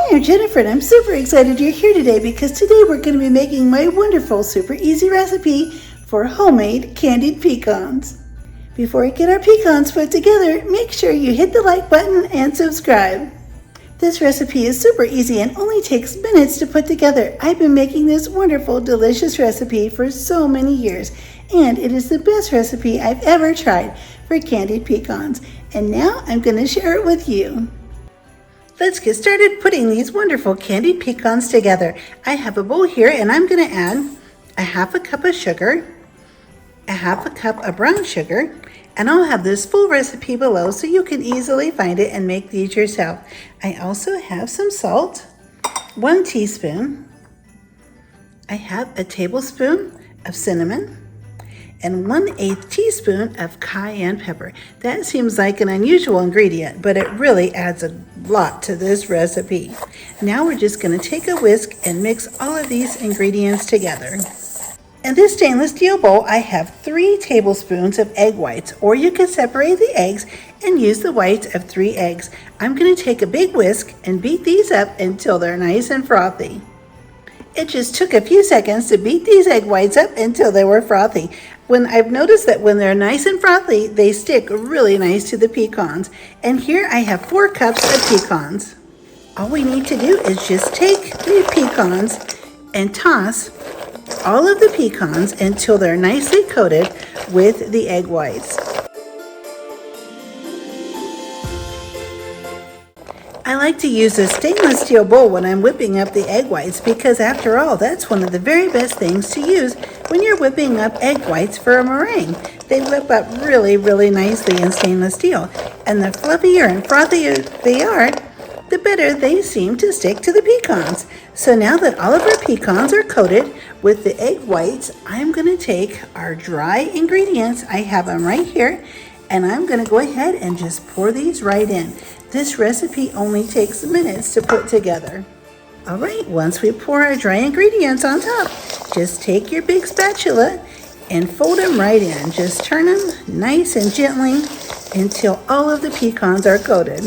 Hi, I'm Jennifer and I'm super excited you're here today because today we're going to be making my wonderful super easy recipe for homemade candied pecans. Before we get our pecans put together, make sure you hit the like button and subscribe. This recipe is super easy and only takes minutes to put together. I've been making this wonderful, delicious recipe for so many years, and it is the best recipe I've ever tried for candied pecans. And now I'm going to share it with you. Let's get started putting these wonderful candied pecans together. I have a bowl here and I'm going to add a half a cup of sugar, a half a cup of brown sugar, and I'll have this full recipe below so you can easily find it and make these yourself. I also have some salt, 1 teaspoon. I have a tablespoon of cinnamon and 1/8 teaspoon of cayenne pepper. That seems like an unusual ingredient, but it really adds a lot to this recipe. Now we're just going to take a whisk and mix all of these ingredients together. In this stainless steel bowl, I have 3 tablespoons of egg whites, or you can separate the eggs and use the whites of 3 eggs. I'm going to take a big whisk and beat these up until they're nice and frothy. It just took a few seconds to beat these egg whites up until they were frothy. I've noticed that when they're nice and frothy, they stick really nice to the pecans. And here I have 4 cups of pecans. All we need to do is just take the pecans and toss all of the pecans until they're nicely coated with the egg whites. I like to use a stainless steel bowl when I'm whipping up the egg whites because after all, that's one of the very best things to use when you're whipping up egg whites for a meringue. They whip up really, really nicely in stainless steel, and the fluffier and frothier they are, the better they seem to stick to the pecans. So now that all of our pecans are coated with the egg whites, I'm going to take our dry ingredients, I have them right here, and I'm going to go ahead and just pour these right in. This recipe only takes minutes to put together. All right, once we pour our dry ingredients on top, just take your big spatula and fold them right in. Just turn them nice and gently until all of the pecans are coated.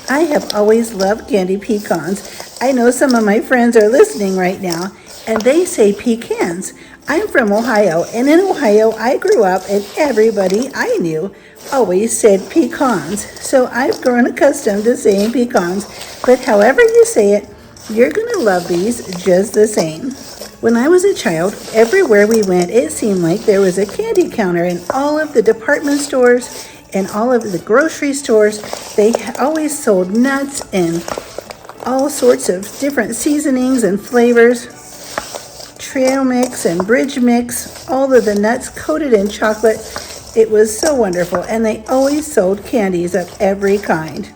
I have always loved candied pecans. I know some of my friends are listening right now, and they say pecans. I'm from Ohio, and in Ohio I grew up and everybody I knew always said pecans. So I've grown accustomed to saying pecans, but however you say it, you're going to love these just the same. When I was a child, everywhere we went, it seemed like there was a candy counter in all of the department stores and all of the grocery stores. They always sold nuts and all sorts of different seasonings and flavors. Trail mix and bridge mix, all of the nuts coated in chocolate. It was so wonderful, and they always sold candies of every kind.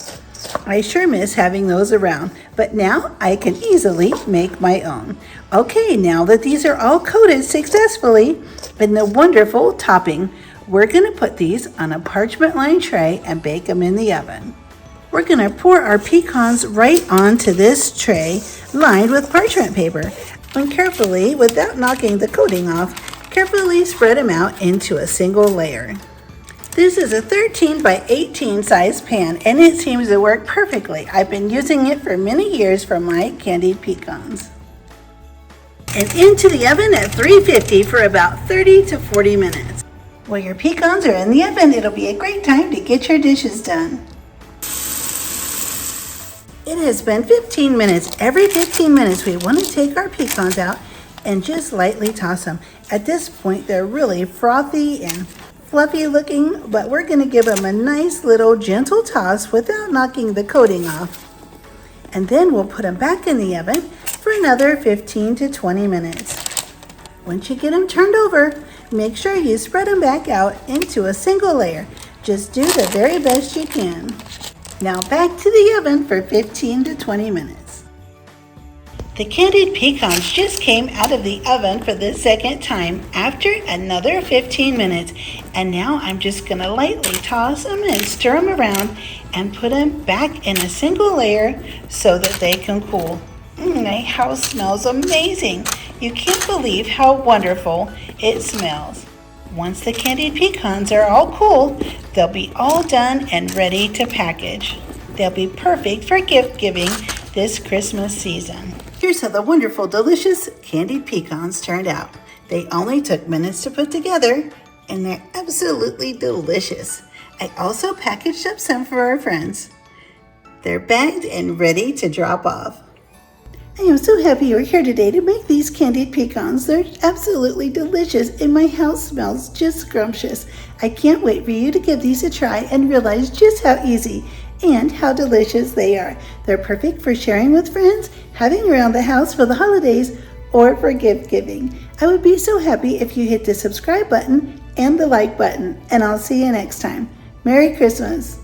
I sure miss having those around, but now I can easily make my own. Okay, now that these are all coated successfully in the wonderful topping, we're going to put these on a parchment lined tray and bake them in the oven. We're going to pour our pecans right onto this tray lined with parchment paper. And carefully, without knocking the coating off, carefully spread them out into a single layer. This is a 13 by 18 size pan, and it seems to work perfectly. I've been using it for many years for my candied pecans. And into the oven at 350 for about 30 to 40 minutes. While your pecans are in the oven, it'll be a great time to get your dishes done. It has been 15 minutes. Every 15 minutes, we want to take our pecans out and just lightly toss them. At this point, they're really frothy and fluffy looking, but we're going to give them a nice little gentle toss without knocking the coating off. And then we'll put them back in the oven for another 15 to 20 minutes. Once you get them turned over, make sure you spread them back out into a single layer. Just do the very best you can. Now back to the oven for 15 to 20 minutes. The candied pecans just came out of the oven for the second time after another 15 minutes. And now I'm just going to lightly toss them and stir them around and put them back in a single layer so that they can cool. My house smells amazing. You can't believe how wonderful it smells. Once the candied pecans are all cool, they'll be all done and ready to package. They'll be perfect for gift giving this Christmas season. Here's how the wonderful, delicious candied pecans turned out. They only took minutes to put together, and they're absolutely delicious. I also packaged up some for our friends. They're bagged and ready to drop off. I am so happy you're here today to make these candied pecans. They're absolutely delicious and my house smells just scrumptious. I can't wait for you to give these a try and realize just how easy and how delicious they are. They're perfect for sharing with friends, having around the house for the holidays, or for gift giving. I would be so happy if you hit the subscribe button and the like button, and I'll see you next time. Merry Christmas.